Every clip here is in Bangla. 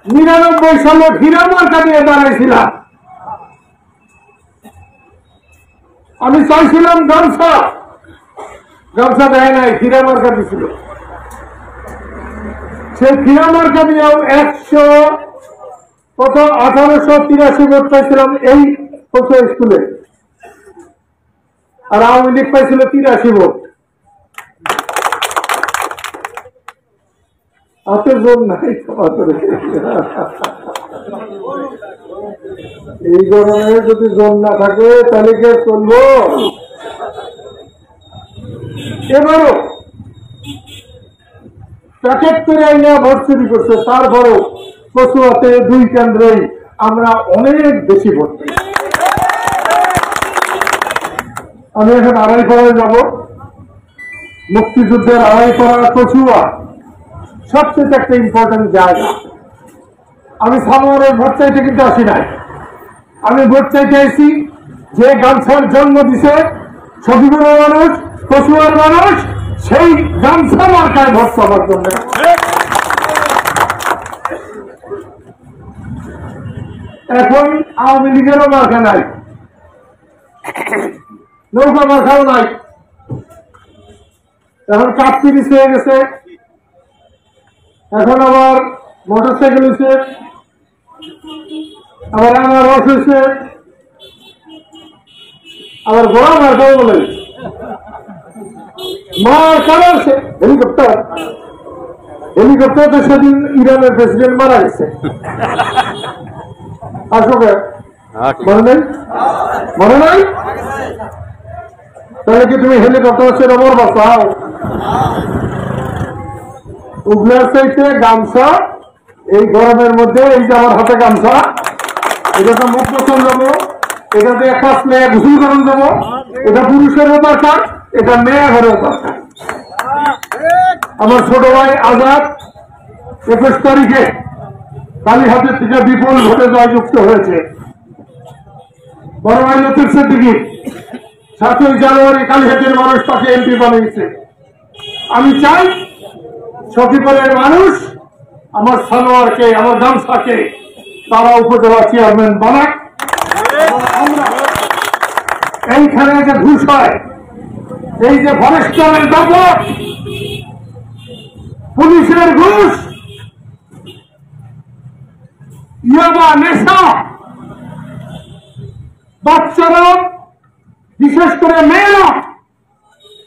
99 সালে হীরা মার্কা নিয়ে দাঁড়াইছিলাম। আমি চাইছিলাম গামছা, গামছা দেয় নাই, হীরা মার্কা দিছিল। সে হীরা মার্কা নিয়েও 1883 ভোট পাইছিলাম এই স্কুলে, আর আওয়ামী লীগ পাইছিল 83 ভোট। হাতে জোর নাই, এই গরমে যদি জোর না থাকে তাহলে কে চলবো? এবারও প্যাকেট করে আইনা ভোট চুরি করছে, তারপরও কচুয়াতে 2 কেন্দ্রেই আমরা অনেক বেশি ভোট পাই। আমি এখন আড়াইপাড়ায় যাব। মুক্তিযুদ্ধের আড়াইপাড়া কচুয়া সবচেয়ে একটা ইম্পর্টেন্ট জায়গা। আমি সামনের ভোট চাইতে কিন্তু আসি নাই, আমি ভোট চাইতে আইছি যে গামছার জন্ম দিছে সখীপুরের মানুষ, কচুয়ার মানুষ, সেই গামছা মার্কায় ভোট পাওয়ার জন্য। এখন আওয়ামী লীগেরও মার্কা নাই, নৌকা মার্কাও নাই, এখন কাপ-পিরিচ হয়ে গেছে, এখন আবার মোটর সাইকেল হয়েছে, আবার আনারস হয়েছে, আবার ঘোড়া মার্কাও বলে মার্কাও আছে। হেলিকপ্টার, হেলিকপ্টার তো সেদিন ইরানের প্রেসিডেন্ট মারা গেছে, আসবে মনে নেই, মনে নাই? তাহলে কি তুমি হেলিকপ্টার ছেড়ে মরবা চাও? উগলার চাইতে গামছা এই গরমের মধ্যে, এই যে আমার হাতে গামছা, এটা তো মুখ বসন যাবো, এটাতে একটা মেয়ে গোসল করান যাবো, এটা পুরুষেরও দরকার, এটা মেয়েদেরও দরকার। আমার ছোট ভাই আজাদ 21 তারিখে কালীহাটের থেকে বিপুল ভোটে জয়যুক্ত হয়েছে। বড় ভাই লতিফ সিদ্দিকী 7ই জানুয়ারি কালীহাটের মানুষ তাকে এমপি বানিয়েছে। আমি চাই সখীপুরের মানুষ আমার সালোয়ারকে, আমার গামছাকে তারা উপজেলা চেয়ারম্যান বানাক। এইখানে যে ঘুষ হয়, এই যে ফরেস্টারের দখল, পুলিশের ঘুষ, ইয়াবা, নেশা, বাচ্চারা বিশেষ করে মেয়েরা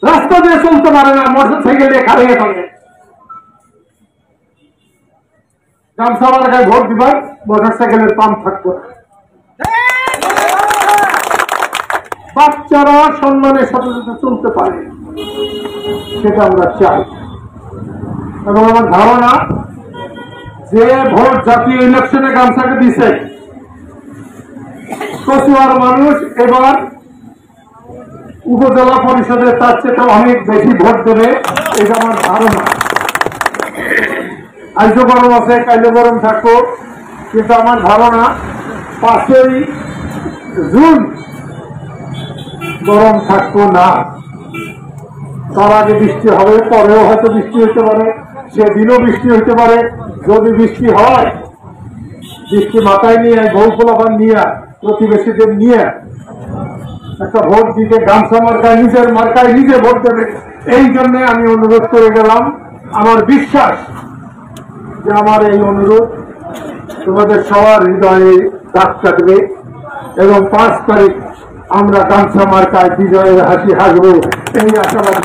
রাস্তা দিয়ে চলতে পারে না, মোটর সাইকেলে খাড়িয়ে থাকে। গামছা মার্কায় ভোট দিবার মোটর সাইকেলের পাম্প থাকতো, বাচ্চারা সম্মানের সাথে সাথে চলতে পারে, সেটা আমরা চাই। এবং আমার ধারণা যে ভোট জাতীয় ইলেকশনে গামছাকে দিছে, কচুয়ার মানুষ এবার উপজেলা পরিষদে তার চেয়ে অনেক বেশি ভোট দেবে, এটা আমার ধারণা। আজও গরম আছে, কাইলে গরম থাকবো, কিন্তু আমার ধারণা 5ই জুন গরম থাকবো না। তার আগে বৃষ্টি হবে, পরেও হয়তো বৃষ্টি হতে পারে, সেদিনও বৃষ্টি হতে পারে। যদি বৃষ্টি হয়, বৃষ্টি মাথায় নিয়ে, বউ পোলাপান নিয়ে, প্রতিবেশীদের নিয়ে একটা ভোট দিতে গামছা মার্কায়, নিজের মার্কায় নিজে ভোট দেবে। এই জন্য আমি অনুরোধ করে গেলাম। আমার বিশ্বাস যে আমার এই অনুরোধ তোমাদের সবার হৃদয়ে দাগ কাটবে এবং 5 তারিখ আমরা গামছা মার্কায় বিজয়ের হাসি হাসবো, এই আশাবাদ।